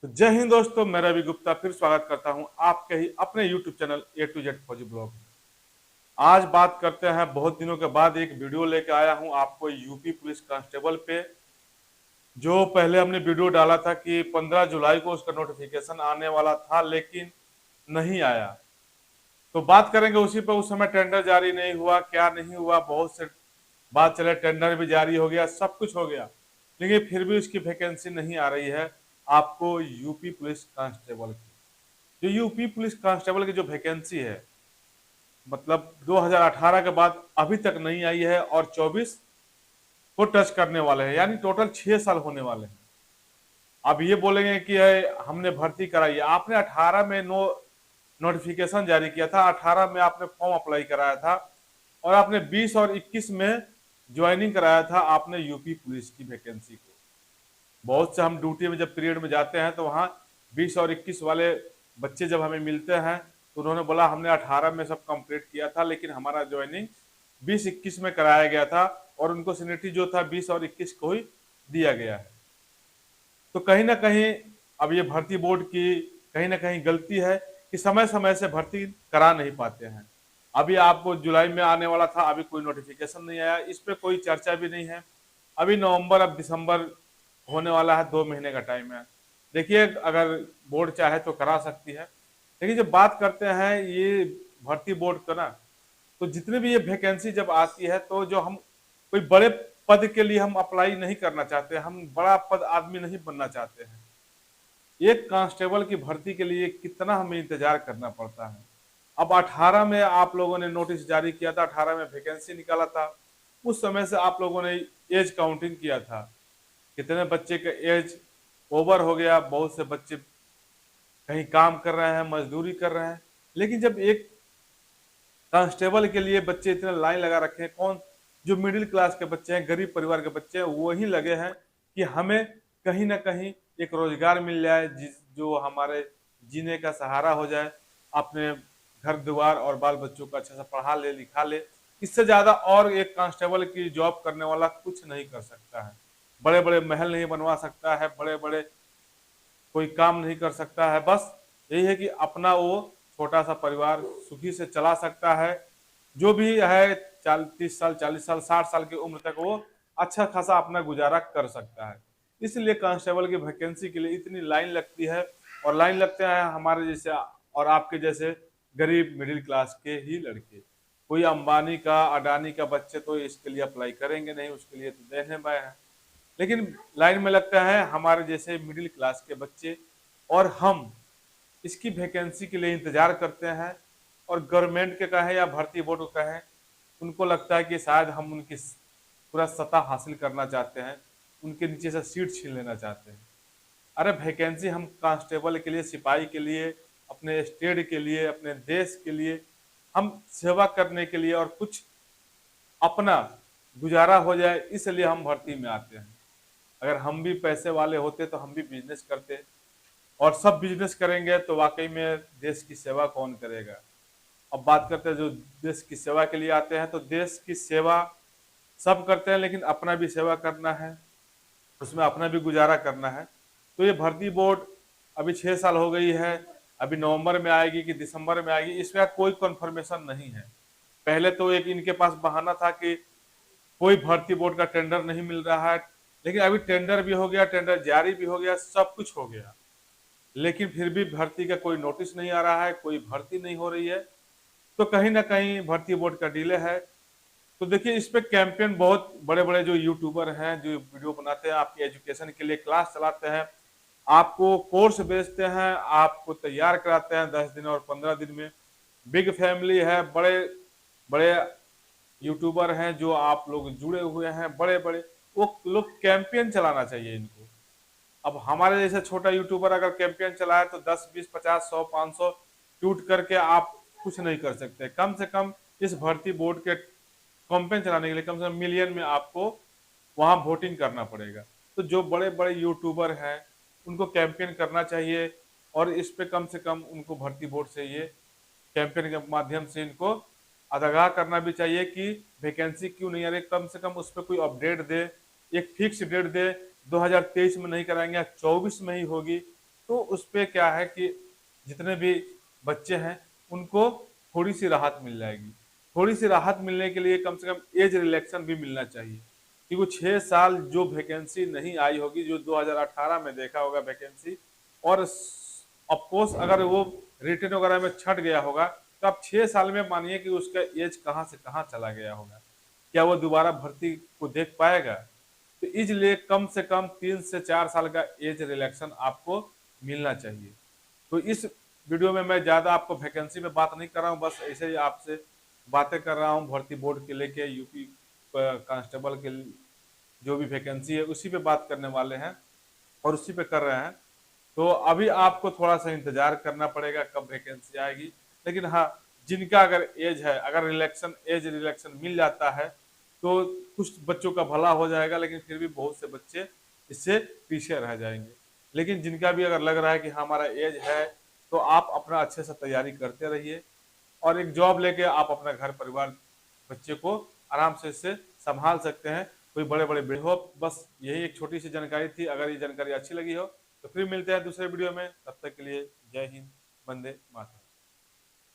तो जय हिंद दोस्तों, मैं रवि गुप्ता फिर स्वागत करता हूं आपके ही अपने YouTube channel A to Z Fauji blog में। आज बात करते हैं, बहुत दिनों के बाद एक वीडियो लेके आया हूं आपको यूपी पुलिस कांस्टेबल पे। जो पहले हमने वीडियो डाला था कि 15 जुलाई को उसका नोटिफिकेशन आने वाला था, लेकिन नहीं आया। तो बात करेंगे उसी पे। उस समय टेंडर जारी नहीं हुआ, क्या नहीं हुआ, बहुत से बात चले, टेंडर भी जारी हो गया, सब कुछ हो गया, लेकिन फिर भी उसकी वैकेंसी नहीं आ रही है आपको यूपी पुलिस कांस्टेबल की। जो यूपी पुलिस कांस्टेबल की जो वैकेंसी है, मतलब 2018 के बाद अभी तक नहीं आई है और 24 को टच करने वाले हैं, यानी टोटल 6 साल होने वाले हैं। अब ये बोलेंगे कि हमने भर्ती कराई है। आपने 18 में नोटिफिकेशन जारी किया था, 18 में आपने फॉर्म अप्लाई कराया था और आपने 20 और 21 में ज्वाइनिंग कराया था आपने यूपी पुलिस की वैकेंसी को। बहुत से हम ड्यूटी में जब पीरियड में जाते हैं तो वहाँ 20 और 21 वाले बच्चे जब हमें मिलते हैं तो उन्होंने बोला हमने 18 में सब कंप्लीट किया था, लेकिन हमारा ज्वाइनिंग 20-21 में कराया गया था और उनको सीनियरिटी जो था 20 और 21 को ही दिया गया है। तो कहीं ना कहीं अब ये भर्ती बोर्ड की कहीं ना कहीं गलती है कि समय समय से भर्ती करा नहीं पाते हैं। अभी आपको जुलाई में आने वाला था, अभी कोई नोटिफिकेशन नहीं आया, इस पे कोई चर्चा भी नहीं है। अभी नवंबर, अब दिसंबर होने वाला है, 2 महीने का टाइम है। देखिए, अगर बोर्ड चाहे तो करा सकती है। लेकिन जब बात करते हैं ये भर्ती बोर्ड का ना, तो जितने भी ये वैकेंसी जब आती है तो जो हम कोई बड़े पद के लिए हम अप्लाई नहीं करना चाहते, हम बड़ा पद आदमी नहीं बनना चाहते हैं। एक कांस्टेबल की भर्ती के लिए कितना हमें इंतजार करना पड़ता है। अब 18 में आप लोगों ने नोटिस जारी किया था, 18 में वैकेंसी निकाला था, उस समय से आप लोगों ने एज काउंटिंग किया था, कितने बच्चे का एज ओवर हो गया। बहुत से बच्चे कहीं काम कर रहे हैं, मजदूरी कर रहे हैं, लेकिन जब एक कांस्टेबल के लिए बच्चे इतने लाइन लगा रखे हैं, कौन जो मिडिल क्लास के बच्चे हैं, गरीब परिवार के बच्चे हैं, वही लगे हैं कि हमें कहीं ना कहीं एक रोजगार मिल जाए, जो हमारे जीने का सहारा हो जाए, अपने घर द्वार और बाल बच्चों को अच्छा से पढ़ा ले, लिखा ले। इससे ज्यादा और एक कांस्टेबल की जॉब करने वाला कुछ नहीं कर सकता है। बड़े बड़े महल नहीं बनवा सकता है, बड़े बड़े कोई काम नहीं कर सकता है। बस यही है कि अपना वो छोटा सा परिवार सुखी से चला सकता है। जो भी है 30 साल, 40 साल, 60 साल की उम्र तक वो अच्छा खासा अपना गुजारा कर सकता है। इसलिए कांस्टेबल की वैकेंसी के लिए इतनी लाइन लगती है, और लाइन लगते हैं हमारे जैसे और आपके जैसे गरीब मिडिल क्लास के ही लड़के। कोई अंबानी का, अडानी का बच्चे तो इसके लिए अप्लाई करेंगे नहीं, उसके लिए तो देने में है। लेकिन लाइन में लगता है हमारे जैसे मिडिल क्लास के बच्चे, और हम इसकी वैकेंसी के लिए इंतजार करते हैं। और गवर्नमेंट के कहें या भर्ती बोर्ड को कहें, उनको लगता है कि शायद हम उनकी पूरा सत्ता हासिल करना चाहते हैं, उनके नीचे से सीट छीन लेना चाहते हैं। अरे वैकेंसी हम कांस्टेबल के लिए, सिपाही के लिए, अपने स्टेट के लिए, अपने देश के लिए, हम सेवा करने के लिए और कुछ अपना गुजारा हो जाए, इसलिए हम भर्ती में आते हैं। अगर हम भी पैसे वाले होते तो हम भी बिजनेस करते, और सब बिजनेस करेंगे तो वाकई में देश की सेवा कौन करेगा। अब बात करते हैं जो देश की सेवा के लिए आते हैं, तो देश की सेवा सब करते हैं, लेकिन अपना भी सेवा करना है, उसमें अपना भी गुजारा करना है। तो ये भर्ती बोर्ड अभी 6 साल हो गई है, अभी नवंबर में आएगी कि दिसंबर में आएगी, इसका कोई कंफर्मेशन नहीं है। पहले तो एक इनके पास बहाना था कि कोई भर्ती बोर्ड का टेंडर नहीं मिल रहा है, लेकिन अभी टेंडर भी हो गया, टेंडर जारी भी हो गया, सब कुछ हो गया, लेकिन फिर भी भर्ती का कोई नोटिस नहीं आ रहा है, कोई भर्ती नहीं हो रही है। तो कहीं ना कहीं भर्ती बोर्ड का डिले है। तो देखिए, इस पे कैंपेन बहुत बड़े बड़े जो यूट्यूबर हैं, जो वीडियो बनाते हैं, आपकी एजुकेशन के लिए क्लास चलाते हैं, आपको कोर्स बेचते हैं, आपको तैयार कराते हैं 10 दिन और 15 दिन में। बिग फैमिली है, बड़े बड़े यूट्यूबर हैं जो आप लोग जुड़े हुए हैं, बड़े बड़े, वो लोग कैंपेन चलाना चाहिए इनको। अब हमारे जैसे छोटा यूट्यूबर अगर कैंपेन चलाए तो 10, 20, 50, 100, 500 ट्वीट करके आप कुछ नहीं कर सकते। कम से कम इस भर्ती बोर्ड के कैंपेन चलाने के लिए कम से कम मिलियन में आपको वहां वोटिंग करना पड़ेगा। तो जो बड़े बड़े यूट्यूबर हैं उनको कैंपेन करना चाहिए, और इस पे कम से कम उनको भर्ती बोर्ड से ये कैंपेन के माध्यम से इनको आगाह करना भी चाहिए कि वैकेंसी क्यों नहीं आ रही। कम से कम उस पर कोई अपडेट दे, एक फिक्स डेट दे, 2023 में नहीं कराएंगे, 24 में ही होगी। तो उस पे क्या है कि जितने भी बच्चे हैं उनको थोड़ी सी राहत मिल जाएगी। थोड़ी सी राहत मिलने के लिए कम से कम एज रिलैक्सन भी मिलना चाहिए, क्योंकि 6 साल जो वैकेंसी नहीं आई होगी, जो 2018 में देखा होगा वैकेंसी, और ऑफ कोर्स अगर वो रिटर्न वगैरह में छट गया होगा, तो आप 6 साल में मानिए कि उसका एज कहाँ से कहाँ चला गया होगा। क्या वो दोबारा भर्ती को देख पाएगा? तो इसलिए कम से कम 3 से 4 साल का एज रिलैक्सन आपको मिलना चाहिए। तो इस वीडियो में मैं ज़्यादा आपको वैकेंसी में बात नहीं कर रहा हूँ, बस ऐसे ही आपसे बातें कर रहा हूँ भर्ती बोर्ड के लेके, यूपी कांस्टेबल के जो भी वैकेंसी है उसी पे बात करने वाले हैं और उसी पे कर रहे हैं। तो अभी आपको थोड़ा सा इंतजार करना पड़ेगा कब वैकेंसी आएगी। लेकिन हाँ, जिनका अगर एज है, अगर एज रिलैक्सन मिल जाता है तो कुछ बच्चों का भला हो जाएगा, लेकिन फिर भी बहुत से बच्चे इससे पीछे रह जाएंगे। लेकिन जिनका भी अगर लग रहा है कि हाँ, हमारा एज है, तो आप अपना अच्छे से तैयारी करते रहिए और एक जॉब लेके आप अपना घर परिवार बच्चे को आराम से इससे संभाल सकते हैं। कोई बड़े बड़े हो। बस यही एक छोटी सी जानकारी थी। अगर ये जानकारी अच्छी लगी हो तो फिर मिलते हैं दूसरे वीडियो में। तब तक के लिए जय हिंद, वंदे मातरम।